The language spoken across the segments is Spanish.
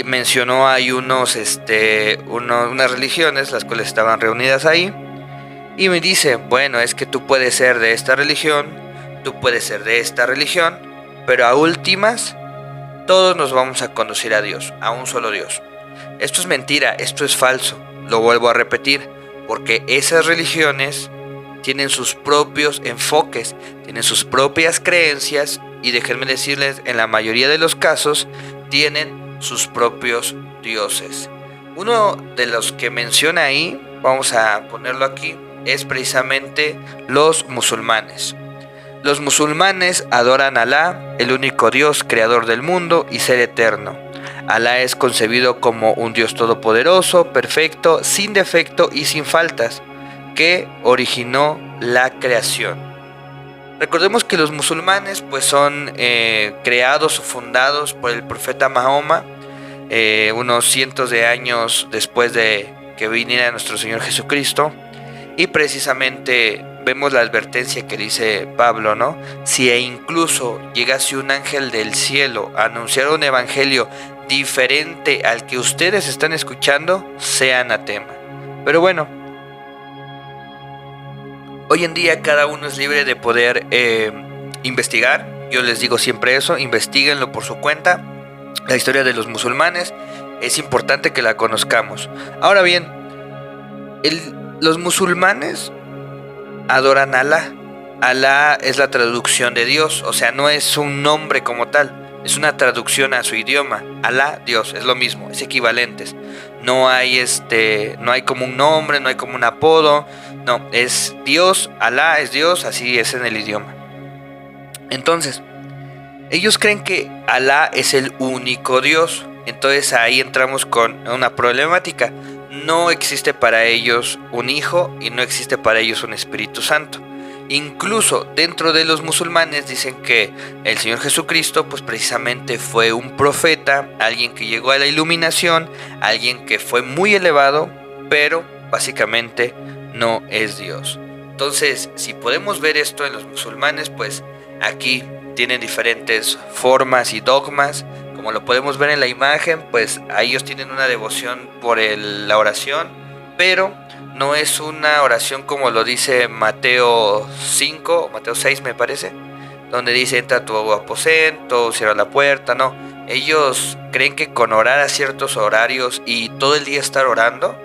mencionó hay unas religiones las cuales estaban reunidas ahí, y me dice, bueno, es que tú puedes ser de esta religión, tú puedes ser de esta religión, pero a últimas todos nos vamos a conducir a Dios, a un solo Dios. Esto es mentira, esto es falso, lo vuelvo a repetir, porque esas religiones tienen sus propios enfoques, tienen sus propias creencias, y déjenme decirles, en la mayoría de los casos tienen sus propios dioses. Uno de los que menciona ahí, vamos a ponerlo aquí, es precisamente los musulmanes. Los musulmanes adoran a Alá, el único Dios creador del mundo y ser eterno. Alá es concebido como un Dios todopoderoso, perfecto, sin defecto y sin faltas, que originó la creación. Recordemos que los musulmanes pues son creados o fundados por el profeta Mahoma, unos cientos de años después de que viniera nuestro Señor Jesucristo, y precisamente vemos la advertencia que dice Pablo, ¿no? Si incluso llegase un ángel del cielo a anunciar un evangelio diferente al que ustedes están escuchando, sea anatema. Pero bueno, hoy en día cada uno es libre de poder investigar. Yo les digo siempre eso, investiguenlo por su cuenta. La historia de los musulmanes es importante que la conozcamos. Ahora bien, los musulmanes adoran a Alá. Alá es la traducción de Dios, o sea, no es un nombre como tal, es una traducción a su idioma. Alá, Dios, es lo mismo, es equivalentes. No hay como un nombre, no hay como un apodo, no, es Dios, Alá es Dios, así es en el idioma. Entonces, ellos creen que Alá es el único Dios. Entonces ahí entramos con una problemática. No existe para ellos un hijo y no existe para ellos un Espíritu Santo. Incluso dentro de los musulmanes dicen que el Señor Jesucristo pues precisamente fue un profeta, alguien que llegó a la iluminación, alguien que fue muy elevado, pero básicamente no es Dios. Entonces, si podemos ver esto en los musulmanes, pues aquí tienen diferentes formas y dogmas. Como lo podemos ver en la imagen, pues ellos tienen una devoción por la oración, pero no es una oración como lo dice Mateo 5, Mateo 6 me parece, donde dice entra a tu aposento, cierra la puerta, no. Ellos creen que con orar a ciertos horarios y todo el día estar orando,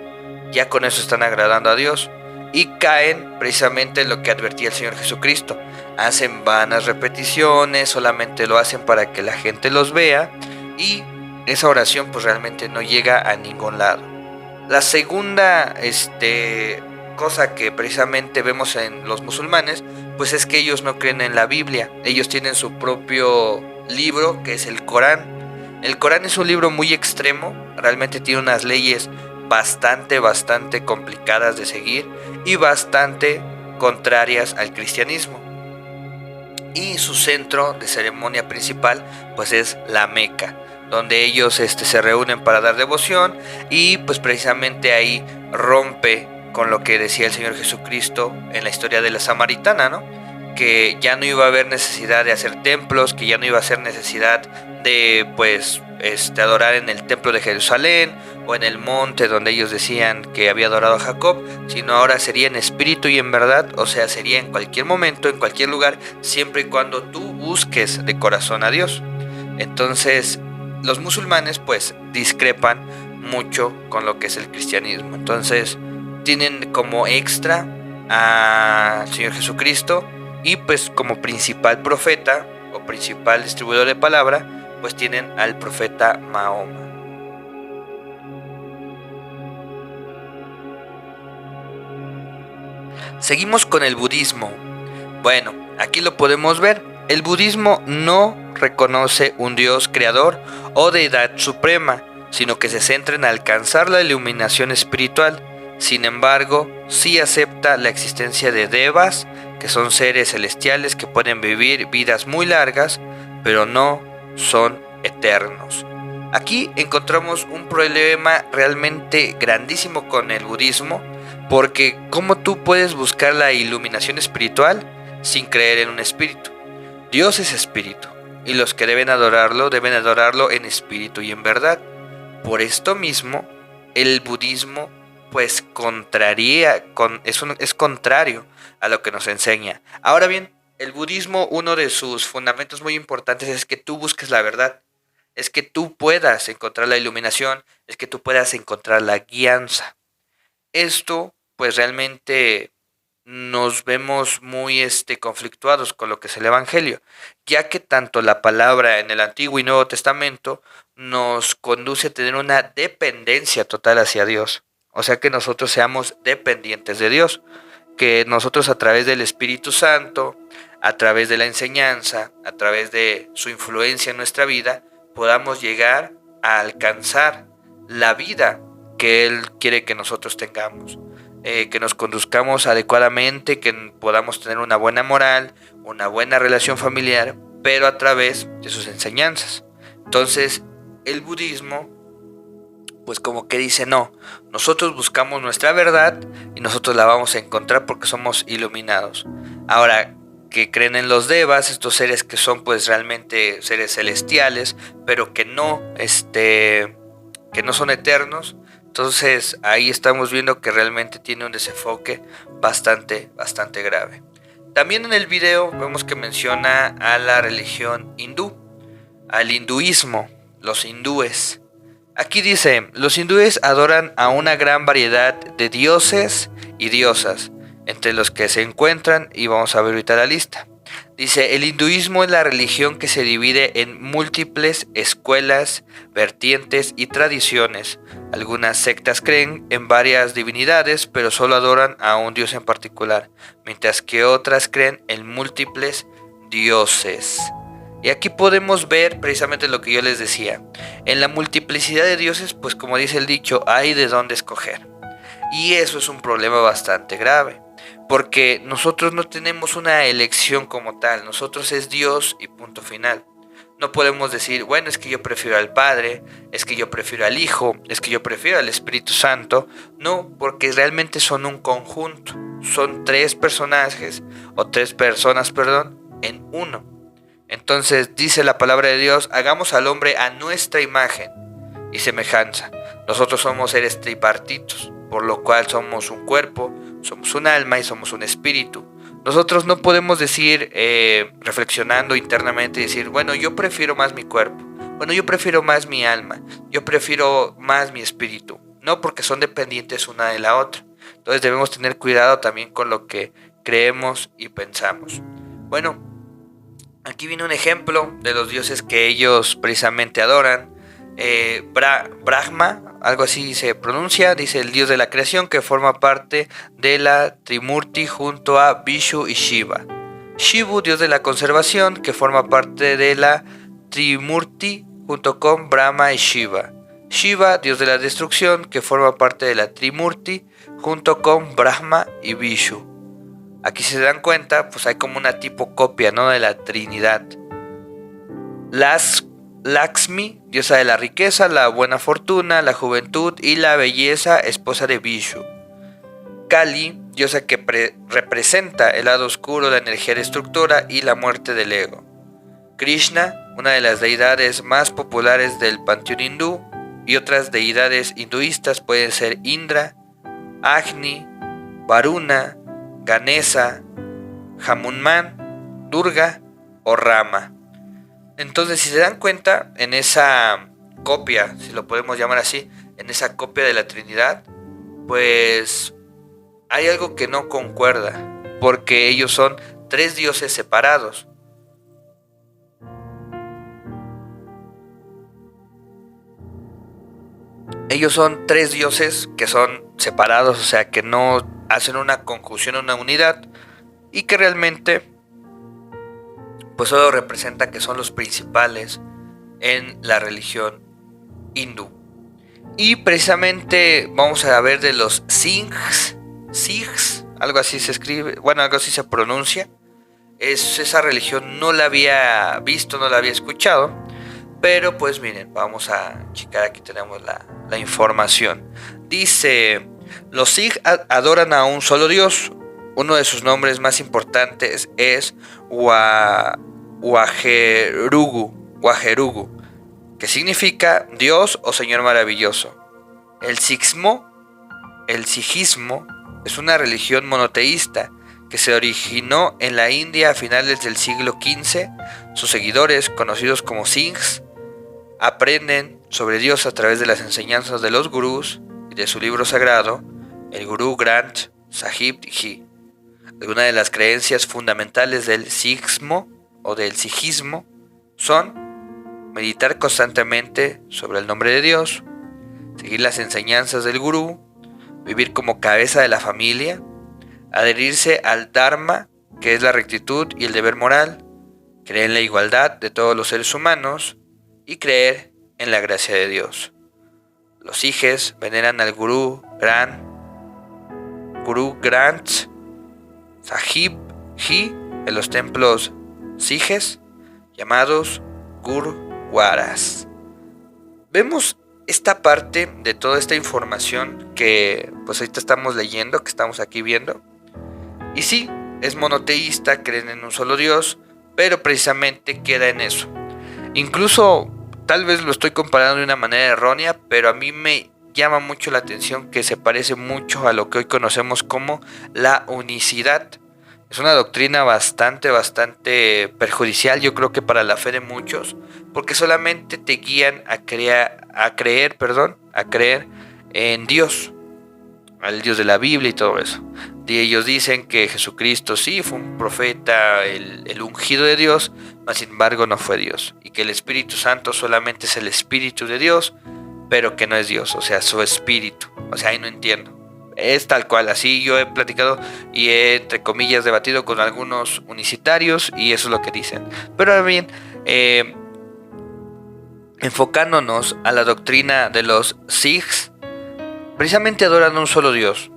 ya con eso están agradando a Dios. Y caen precisamente en lo que advertía el Señor Jesucristo. Hacen vanas repeticiones, solamente lo hacen para que la gente los vea, y esa oración pues realmente no llega a ningún lado. La segunda cosa que precisamente vemos en los musulmanes, pues es que ellos no creen en la Biblia. Ellos tienen su propio libro, que es el Corán. El Corán es un libro muy extremo, realmente tiene unas leyes bastante complicadas de seguir y bastante contrarias al cristianismo. Y su centro de ceremonia principal pues es la Meca, donde ellos se reúnen para dar devoción, y pues precisamente ahí rompe con lo que decía el Señor Jesucristo en la historia de la samaritana, ¿no? Que ya no iba a haber necesidad de hacer templos, que ya no iba a ser necesidad de adorar en el templo de Jerusalén o en el monte donde ellos decían que había adorado a Jacob, sino ahora sería en espíritu y en verdad, o sea, sería en cualquier momento, en cualquier lugar, siempre y cuando tú busques de corazón a Dios. Entonces, los musulmanes pues discrepan mucho con lo que es el cristianismo. Entonces, tienen como extra al Señor Jesucristo, y pues como principal profeta o principal distribuidor de palabra, pues tienen al profeta Mahoma. Seguimos con el budismo. Bueno, aquí lo podemos ver. El budismo no reconoce un Dios creador o deidad suprema, sino que se centra en alcanzar la iluminación espiritual. Sin embargo, sí acepta la existencia de devas, que son seres celestiales que pueden vivir vidas muy largas, pero no son eternos. Aquí encontramos un problema realmente grandísimo con el budismo, porque ¿cómo tú puedes buscar la iluminación espiritual sin creer en un espíritu? Dios es espíritu. y los que deben adorarlo en espíritu y en verdad. Por esto mismo, el budismo pues es contrario a lo que nos enseña. Ahora bien, el budismo, uno de sus fundamentos muy importantes es que tú busques la verdad, es que tú puedas encontrar la iluminación, es que tú puedas encontrar la guianza. Esto pues realmente nos vemos muy conflictuados con lo que es el Evangelio, ya que tanto la palabra en el Antiguo y Nuevo Testamento nos conduce a tener una dependencia total hacia Dios. O sea, que nosotros seamos dependientes de Dios, que nosotros a través del Espíritu Santo, a través de la enseñanza, a través de su influencia en nuestra vida, podamos llegar a alcanzar la vida que Él quiere que nosotros tengamos. Que nos conduzcamos adecuadamente, que podamos tener una buena moral, una buena relación familiar, pero a través de sus enseñanzas. Entonces, el budismo, pues como que dice, no, nosotros buscamos nuestra verdad y nosotros la vamos a encontrar porque somos iluminados. Ahora, que creen en los devas, estos seres que son pues realmente seres celestiales, pero que no son eternos. Entonces ahí estamos viendo que realmente tiene un desenfoque bastante grave. También en el video vemos que menciona a la religión hindú, al hinduismo, los hindúes. Aquí dice, los hindúes adoran a una gran variedad de dioses y diosas, entre los que se encuentran, y vamos a ver ahorita la lista. Dice, el hinduismo es la religión que se divide en múltiples escuelas, vertientes y tradiciones. Algunas sectas creen en varias divinidades, pero solo adoran a un dios en particular, mientras que otras creen en múltiples dioses. Y aquí podemos ver precisamente lo que yo les decía. En la multiplicidad de dioses, pues como dice el dicho, hay de dónde escoger. Y eso es un problema bastante grave, porque nosotros no tenemos una elección como tal, nosotros es Dios y punto final. No podemos decir, bueno, es que yo prefiero al Padre, es que yo prefiero al Hijo, es que yo prefiero al Espíritu Santo. No, porque realmente son un conjunto, son tres personas, en uno. Entonces dice la palabra de Dios, hagamos al hombre a nuestra imagen y semejanza. Nosotros somos seres tripartitos, por lo cual somos un cuerpo, somos un alma y somos un espíritu. Nosotros no podemos decir, reflexionando internamente, decir, bueno, yo prefiero más mi cuerpo, bueno, yo prefiero más mi alma, yo prefiero más mi espíritu. No, porque son dependientes una de la otra. Entonces debemos tener cuidado también con lo que creemos y pensamos. Bueno, aquí viene un ejemplo de los dioses que ellos precisamente adoran. Brahma, algo así se pronuncia, dice el dios de la creación que forma parte de la Trimurti junto a Vishnu y Shiva. Shivu, dios de la conservación que forma parte de la Trimurti junto con Brahma y Shiva. Shiva, dios de la destrucción que forma parte de la Trimurti junto con Brahma y Vishnu. Aquí si se dan cuenta, pues hay como una tipo copia, ¿no?, de la Trinidad. Lakshmi, diosa de la riqueza, la buena fortuna, la juventud y la belleza, esposa de Vishnu. Kali, diosa que representa el lado oscuro, la energía destructora y la muerte del ego. Krishna, una de las deidades más populares del panteón hindú, y otras deidades hinduistas pueden ser Indra, Agni, Varuna, Ganesha, Hanuman, Durga o Rama. Entonces, si se dan cuenta, en esa copia, si lo podemos llamar así, en esa copia de la Trinidad, pues hay algo que no concuerda, porque ellos son tres dioses separados. Ellos son tres dioses que son separados, o sea, que no hacen una conjunción, una unidad, y que realmente pues solo representa que son los principales en la religión hindú. Y precisamente vamos a ver de los Sikhs, algo así se escribe, bueno, algo así se pronuncia. Esa religión no la había visto, no la había escuchado, pero pues miren, vamos a checar, aquí tenemos la información. Dice, los Sikhs adoran a un solo Dios. Uno de sus nombres más importantes es Wajerugu, que significa Dios o Señor maravilloso. El sijismo es una religión monoteísta que se originó en la India a finales del siglo XV. Sus seguidores, conocidos como Sikhs, aprenden sobre Dios a través de las enseñanzas de los gurús y de su libro sagrado, el Guru Granth Sahib Ji. Algunas de las creencias fundamentales del sijismo son meditar constantemente sobre el nombre de Dios, seguir las enseñanzas del gurú, vivir como cabeza de la familia, adherirse al Dharma, que es la rectitud y el deber moral, creer en la igualdad de todos los seres humanos y creer en la gracia de Dios. Los Sijes veneran al Guru Granth Sahib Ji en los templos Sijes llamados Gurdwaras. Vemos esta parte de toda esta información que pues ahorita estamos leyendo, que estamos aquí viendo. Y sí, es monoteísta, creen en un solo Dios, pero precisamente queda en eso. Incluso, tal vez lo estoy comparando de una manera errónea, pero a mí me llama mucho la atención que se parece mucho a lo que hoy conocemos como la unicidad. Es una doctrina bastante perjudicial, yo creo que para la fe de muchos, porque solamente te guían a creer en Dios, al Dios de la Biblia y todo eso. Y ellos dicen que Jesucristo sí fue un profeta, el ungido de Dios, mas sin embargo no fue Dios, y que el Espíritu Santo solamente es el Espíritu de Dios, pero que no es Dios, o sea, su espíritu. O sea, ahí no entiendo. Es tal cual, así yo he platicado y he, entre comillas, debatido con algunos unicitarios y eso es lo que dicen. Pero ahora bien, enfocándonos a la doctrina de los Sikhs, precisamente adoran a un solo Dios.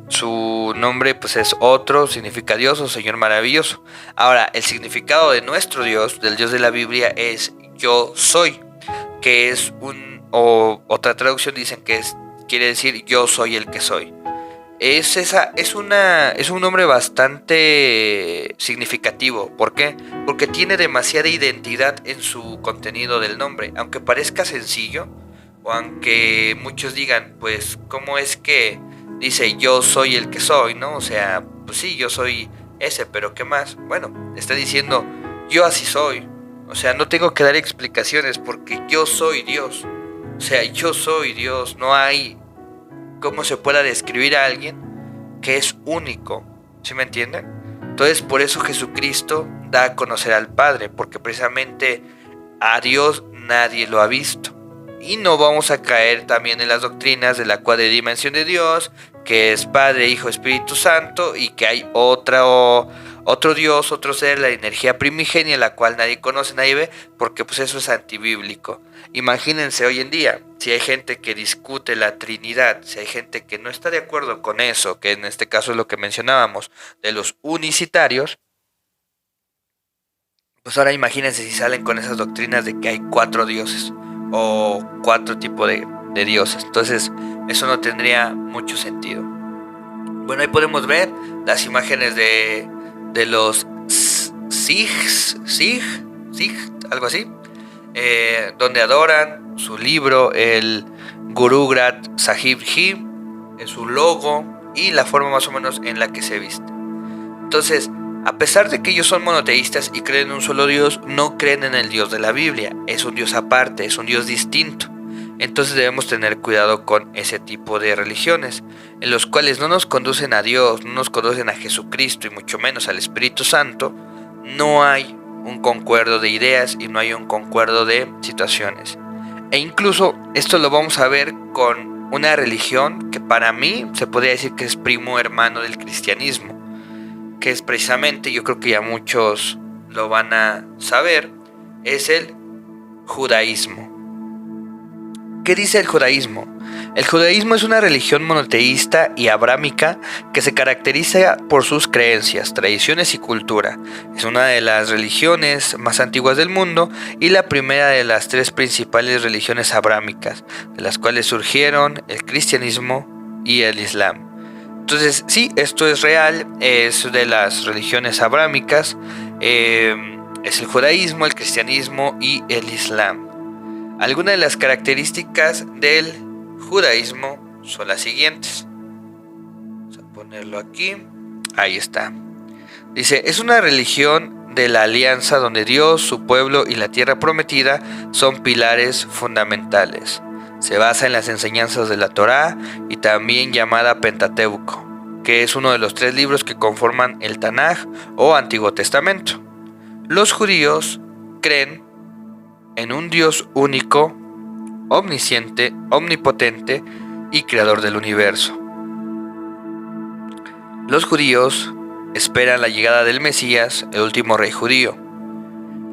Su nombre pues es otro, significa Dios o Señor maravilloso. Ahora, el significado de nuestro Dios, del Dios de la Biblia, es yo soy, que es otra traducción dicen que quiere decir yo soy el que soy. Es un nombre bastante significativo. ¿Por qué? Porque tiene demasiada identidad en su contenido del nombre. Aunque parezca sencillo, o aunque muchos digan, pues, ¿cómo es que dice yo soy el que soy, ¿no? O sea, pues sí, yo soy ese, pero ¿qué más? Bueno, está diciendo yo así soy. O sea, no tengo que dar explicaciones porque yo soy Dios. O sea, yo soy Dios. No hay cómo se pueda describir a alguien que es único. ¿Sí me entienden? Entonces, por eso Jesucristo da a conocer al Padre, porque precisamente a Dios nadie lo ha visto. Y no vamos a caer también en las doctrinas de la cuadridimensión de Dios, que es Padre, Hijo, Espíritu Santo, y que hay otro Dios, otro ser, la energía primigenia, la cual nadie conoce, nadie ve, porque pues eso es antibíblico. Imagínense hoy en día, si hay gente que discute la Trinidad, si hay gente que no está de acuerdo con eso, que en este caso es lo que mencionábamos, de los unicitarios, pues ahora imagínense si salen con esas doctrinas de que hay 4 dioses, o 4 tipos de dioses. Entonces, eso no tendría mucho sentido. Bueno, ahí podemos ver las imágenes de los Sikhs, algo así, donde adoran su libro, el Guru Granth Sahib Ji, su logo y la forma más o menos en la que se viste. Entonces, a pesar de que ellos son monoteístas y creen en un solo Dios, no creen en el Dios de la Biblia. Es un Dios aparte, es un Dios distinto. Entonces debemos tener cuidado con ese tipo de religiones, en los cuales no nos conducen a Dios, no nos conducen a Jesucristo y mucho menos al Espíritu Santo. No hay un concuerdo de ideas y no hay un concuerdo de situaciones. E incluso esto lo vamos a ver con una religión que para mí se podría decir que es primo hermano del cristianismo, que es precisamente, yo creo que ya muchos lo van a saber, es el judaísmo. ¿Qué dice el judaísmo? El judaísmo es una religión monoteísta y abrámica que se caracteriza por sus creencias, tradiciones y cultura. Es una de las religiones más antiguas del mundo y la primera de las 3 principales religiones abrámicas, de las cuales surgieron el cristianismo y el islam. Entonces, sí, esto es real, es de las religiones abrámicas. es el judaísmo, el cristianismo y el islam. Algunas de las características del judaísmo son las siguientes. Vamos a ponerlo aquí. Ahí está. Dice, es una religión de la alianza donde Dios, su pueblo y la tierra prometida son pilares fundamentales. Se basa en las enseñanzas de la Torá y también llamada Pentateuco, que es uno de los 3 libros que conforman el Tanaj o Antiguo Testamento. Los judíos creen en un Dios único, omnisciente, omnipotente y creador del universo. Los judíos esperan la llegada del Mesías, el último rey judío.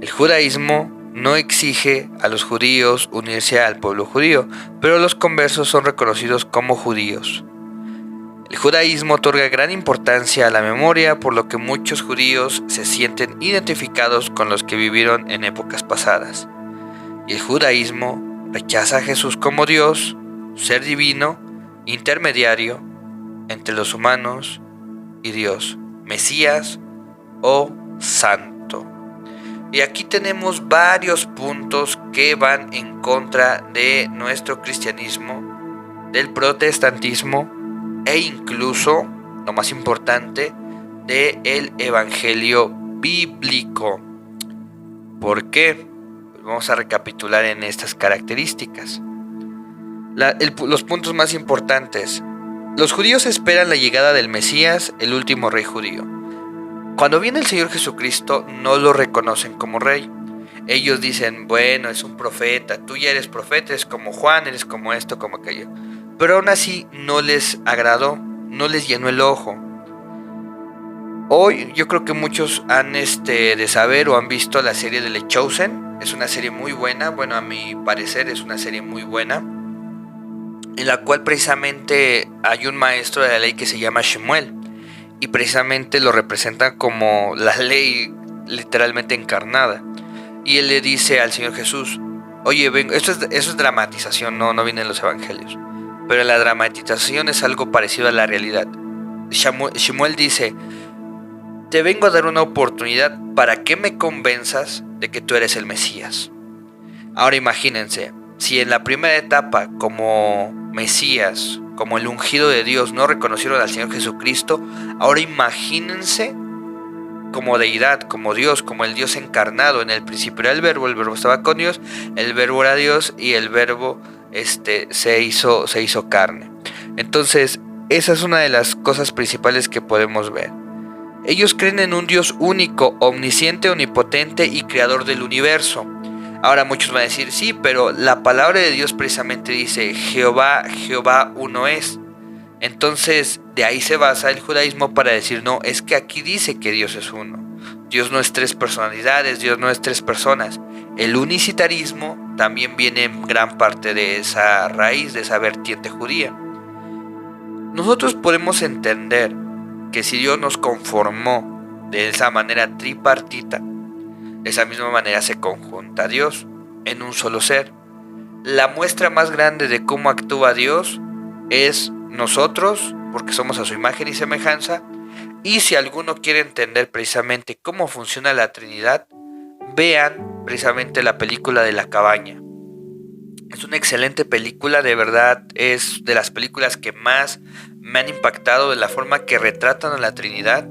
El judaísmo no exige a los judíos unirse al pueblo judío, pero los conversos son reconocidos como judíos. El judaísmo otorga gran importancia a la memoria, por lo que muchos judíos se sienten identificados con los que vivieron en épocas pasadas. Y el judaísmo rechaza a Jesús como Dios, ser divino, intermediario entre los humanos y Dios, Mesías o Santo. Y aquí tenemos varios puntos que van en contra de nuestro cristianismo, del protestantismo e incluso, lo más importante, del evangelio bíblico. ¿Por qué? Pues vamos a recapitular en estas características. Los puntos más importantes. Los judíos esperan la llegada del Mesías, el último rey judío. Cuando viene el Señor Jesucristo, no lo reconocen como rey. Ellos dicen, bueno, es un profeta, tú ya eres profeta, eres como Juan, eres como esto, como aquello. Pero aún así no les agradó, no les llenó el ojo. Hoy yo creo que muchos han de saber o han visto la serie de The Chosen. Es una serie muy buena, bueno, a mi parecer es una serie muy buena, en la cual precisamente hay un maestro de la ley que se llama Shemuel. Y precisamente lo representa como la ley literalmente encarnada. Y él le dice al Señor Jesús, oye, eso es dramatización, no viene en los evangelios. Pero la dramatización es algo parecido a la realidad. Shemuel dice, te vengo a dar una oportunidad para que me convenzas de que tú eres el Mesías. Ahora imagínense, si en la primera etapa como Mesías, como el ungido de Dios, no reconocieron al Señor Jesucristo, ahora imagínense como deidad, como Dios, como el Dios encarnado. En el principio era el verbo estaba con Dios, el verbo era Dios y el verbo se hizo carne. Entonces, esa es una de las cosas principales que podemos ver. Ellos creen en un Dios único, omnisciente, omnipotente y creador del universo. Ahora muchos van a decir, sí, pero la palabra de Dios precisamente dice, Jehová uno es. Entonces, de ahí se basa el judaísmo para decir, no, es que aquí dice que Dios es uno. Dios no es 3 personalidades, Dios no es 3 personas. El unicitarismo también viene en gran parte de esa raíz, de esa vertiente judía. Nosotros podemos entender que si Dios nos conformó de esa manera tripartita, de esa misma manera se conjunta Dios en un solo ser. La muestra más grande de cómo actúa Dios es nosotros, porque somos a su imagen y semejanza. Y si alguno quiere entender precisamente cómo funciona la Trinidad, vean precisamente la película de La Cabaña. Es una excelente película, de verdad es de las películas que más me han impactado de la forma que retratan a la Trinidad,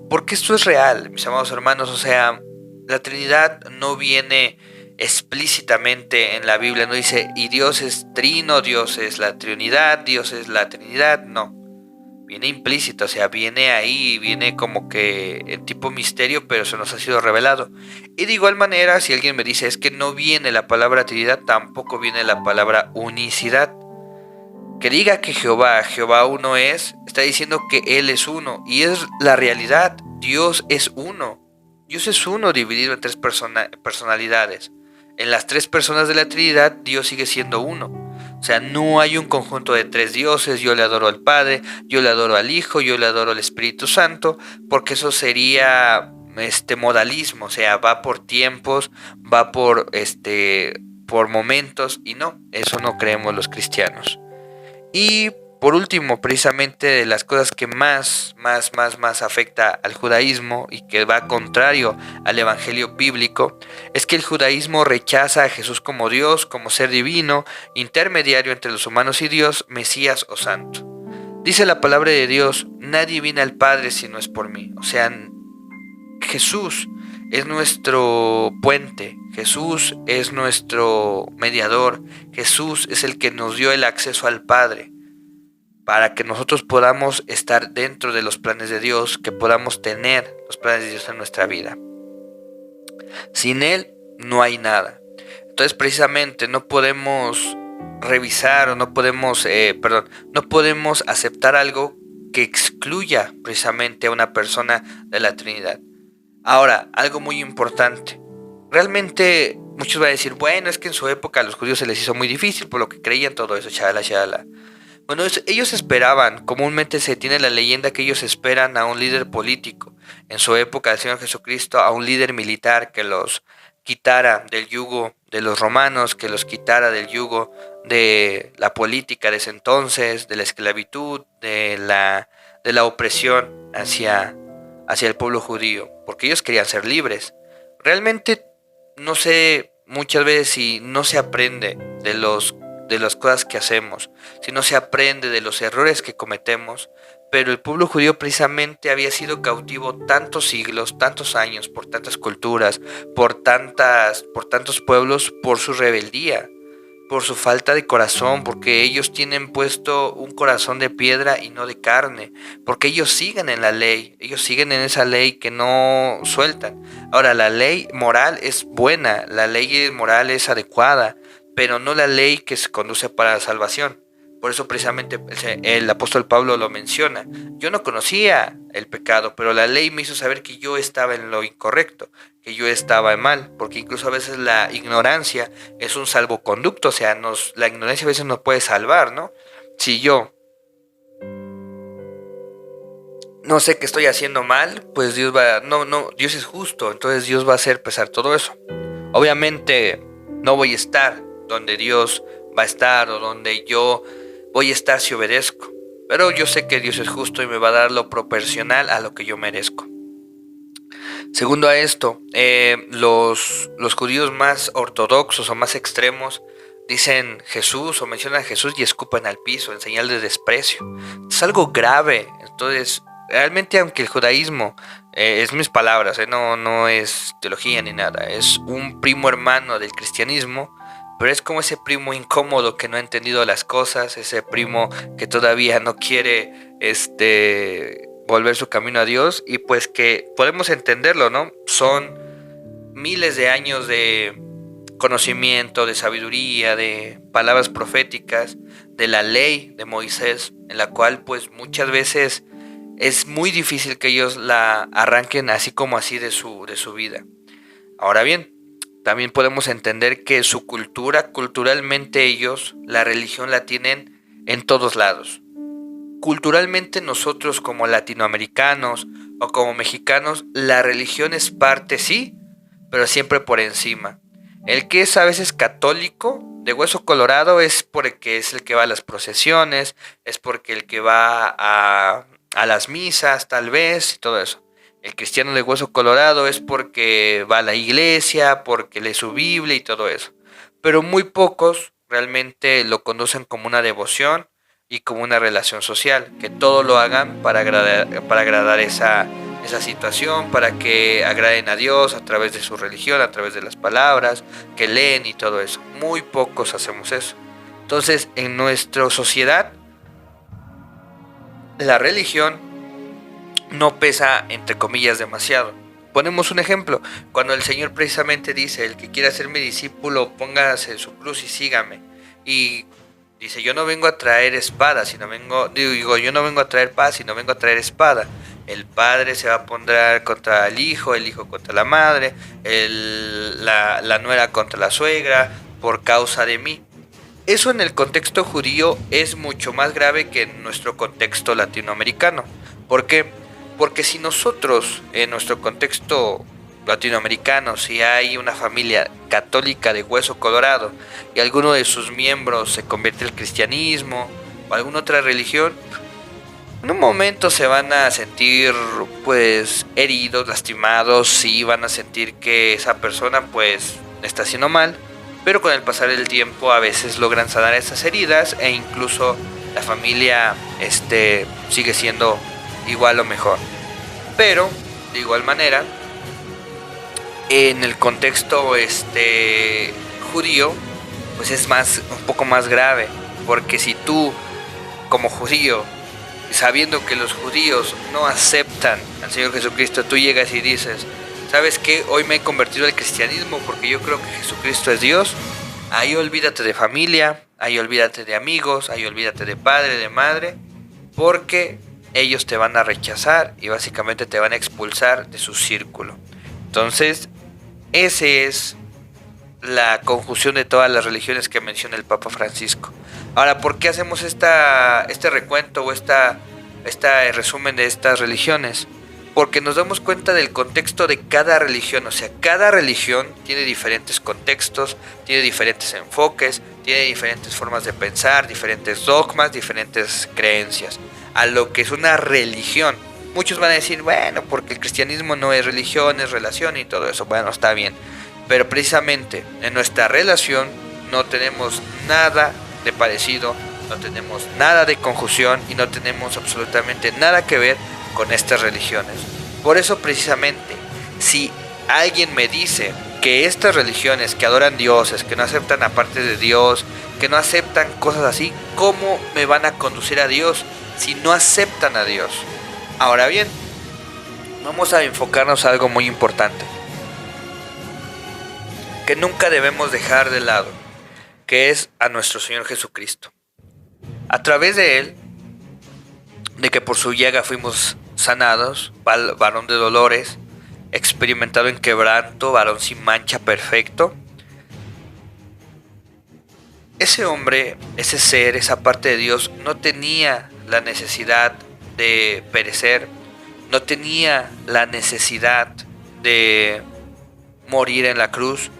porque esto es real, mis amados hermanos. O sea, la Trinidad no viene explícitamente en la Biblia, no dice y Dios es trino, Dios es la Trinidad, Dios es la Trinidad, no. Viene implícito, o sea, viene ahí, viene como que en tipo misterio, pero se nos ha sido revelado. Y de igual manera, si alguien me dice es que no viene la palabra Trinidad, tampoco viene la palabra unicidad. Que diga que Jehová uno es, está diciendo que Él es uno, y es la realidad. Dios es uno. Dios es uno dividido en 3 personalidades. En las 3 personas de la Trinidad, Dios sigue siendo uno. O sea, no hay un conjunto de 3 dioses, yo le adoro al Padre, yo le adoro al Hijo, yo le adoro al Espíritu Santo, porque eso sería modalismo, o sea, va por tiempos, va por momentos, y no, eso no creemos los cristianos. Y por último, precisamente de las cosas que más afecta al judaísmo y que va contrario al evangelio bíblico, es que el judaísmo rechaza a Jesús como Dios, como ser divino, intermediario entre los humanos y Dios, Mesías o Santo. Dice la palabra de Dios: nadie viene al Padre si no es por mí. O sea, Jesús es nuestro puente, Jesús es nuestro mediador, Jesús es el que nos dio el acceso al Padre, para que nosotros podamos estar dentro de los planes de Dios, que podamos tener los planes de Dios en nuestra vida. Sin Él no hay nada. Entonces precisamente no podemos revisar o no podemos aceptar algo que excluya precisamente a una persona de la Trinidad. Ahora, algo muy importante. Realmente muchos van a decir, bueno, es que en su época a los judíos se les hizo muy difícil por lo que creían todo eso, shalala. Bueno, ellos esperaban, comúnmente se tiene la leyenda que ellos esperan a un líder político. En su época, el Señor Jesucristo, a un líder militar que los quitara del yugo de los romanos, que los quitara del yugo de la política de ese entonces, de la esclavitud, de la opresión hacia el pueblo judío, porque ellos querían ser libres. Realmente no sé muchas veces si no se aprende de las cosas que hacemos, si no se aprende de los errores que cometemos, pero el pueblo judío precisamente había sido cautivo tantos siglos, tantos años, por tantas culturas, por tantos pueblos, por su rebeldía, por su falta de corazón, porque ellos tienen puesto un corazón de piedra y no de carne, porque ellos siguen en la ley, ellos siguen en esa ley que no sueltan. Ahora, la ley moral es buena, la ley moral es adecuada, pero no la ley que se conduce para la salvación. Por eso precisamente el apóstol Pablo lo menciona. Yo no conocía el pecado, pero la ley me hizo saber que yo estaba en lo incorrecto, que yo estaba mal, porque incluso a veces la ignorancia es un salvoconducto, o sea, la ignorancia a veces nos puede salvar, ¿no? Si yo no sé que estoy haciendo mal, pues Dios Dios es justo, entonces Dios va a hacer pesar todo eso. Obviamente no voy a estar donde Dios va a estar o donde yo voy a estar si obedezco, pero yo sé que Dios es justo y me va a dar lo proporcional a lo que yo merezco. Segundo a esto, los judíos más ortodoxos o más extremos dicen Jesús o mencionan a Jesús y escupen al piso en señal de desprecio. Es algo grave. Entonces, realmente, aunque el judaísmo, es mis palabras, no es teología ni nada, es un primo hermano del cristianismo, pero es como ese primo incómodo que no ha entendido las cosas, ese primo que todavía no quiere volver su camino a Dios, y pues que podemos entenderlo, ¿no? Son miles de años de conocimiento, de sabiduría, de palabras proféticas, de la ley de Moisés, en la cual pues muchas veces es muy difícil que ellos la arranquen así como así de su vida. Ahora bien, también podemos entender que su cultura, culturalmente ellos, la religión la tienen en todos lados. Culturalmente nosotros como latinoamericanos o como mexicanos, la religión es parte, sí, pero siempre por encima. El que es a veces católico, de hueso colorado, es porque es el que va a las procesiones, es porque el que va a las misas tal vez y todo eso. El cristiano de hueso colorado es porque va a la iglesia, porque lee su Biblia y todo eso. Pero muy pocos realmente lo conocen como una devoción y como una relación social, que todo lo hagan para agradar esa situación, para que agraden a Dios a través de su religión, a través de las palabras que leen y todo eso. Muy pocos hacemos eso. Entonces, en nuestra sociedad, la religión no pesa, entre comillas, demasiado. Ponemos un ejemplo. Cuando el Señor precisamente dice: el que quiera ser mi discípulo, póngase su cruz y sígame. Y dice: yo no vengo a traer espada, yo no vengo a traer paz, sino vengo a traer espada. El padre se va a poner contra el hijo contra la madre, la nuera contra la suegra, por causa de mí. Eso en el contexto judío es mucho más grave que en nuestro contexto latinoamericano. ¿Por qué? Porque si nosotros, en nuestro contexto latinoamericano, si hay una familia católica de hueso colorado y alguno de sus miembros se convierte al cristianismo o alguna otra religión, en un momento se van a sentir pues heridos, lastimados, sí van a sentir que esa persona pues está haciendo mal, pero con el pasar del tiempo a veces logran sanar esas heridas e incluso la familia sigue siendo igual o mejor. Pero de igual manera, en el contexto judío, pues es un poco más grave, porque si tú como judío, sabiendo que los judíos no aceptan al Señor Jesucristo, tú llegas y dices, ¿sabes qué? Hoy me he convertido al cristianismo porque yo creo que Jesucristo es Dios. Ahí olvídate de familia, ahí olvídate de amigos, ahí olvídate de padre, de madre, porque ellos te van a rechazar y básicamente te van a expulsar de su círculo. Entonces, esa es la conjunción de todas las religiones que menciona el Papa Francisco. Ahora, ¿por qué hacemos este recuento o este resumen de estas religiones? Porque nos damos cuenta del contexto de cada religión. O sea, cada religión tiene diferentes contextos, tiene diferentes enfoques, tiene diferentes formas de pensar, diferentes dogmas, diferentes creencias. A lo que es una religión. Muchos van a decir, bueno, porque el cristianismo no es religión, es relación y todo eso. Bueno, está bien. Pero precisamente en nuestra relación no tenemos nada de parecido, no tenemos nada de conjunción y no tenemos absolutamente nada que ver con estas religiones. Por eso precisamente, si alguien me dice que estas religiones que adoran dioses, que no aceptan aparte de Dios, que no aceptan cosas así, ¿cómo me van a conducir a Dios si no aceptan a Dios? Ahora bien, vamos a enfocarnos a algo muy importante, que nunca debemos dejar de lado, que es a nuestro Señor Jesucristo. A través de Él, de que por su llaga fuimos sanados, varón de dolores, experimentado en quebranto, varón sin mancha, perfecto. Ese hombre, ese ser, esa parte de Dios, no tenía la necesidad de perecer, no tenía la necesidad de morir en la cruz,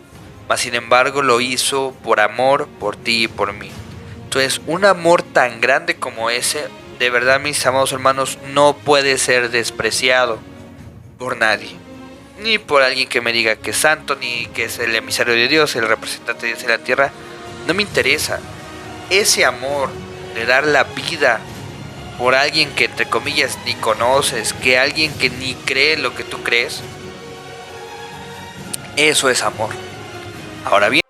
mas sin embargo lo hizo por amor, por ti y por mí. Entonces, un amor tan grande como ese, de verdad, mis amados hermanos, no puede ser despreciado por nadie. Ni por alguien que me diga que es santo, ni que es el emisario de Dios, el representante de Dios en la tierra. No me interesa. Ese amor de dar la vida por alguien que entre comillas ni conoces, que alguien que ni cree en lo que tú crees, eso es amor. Ahora bien,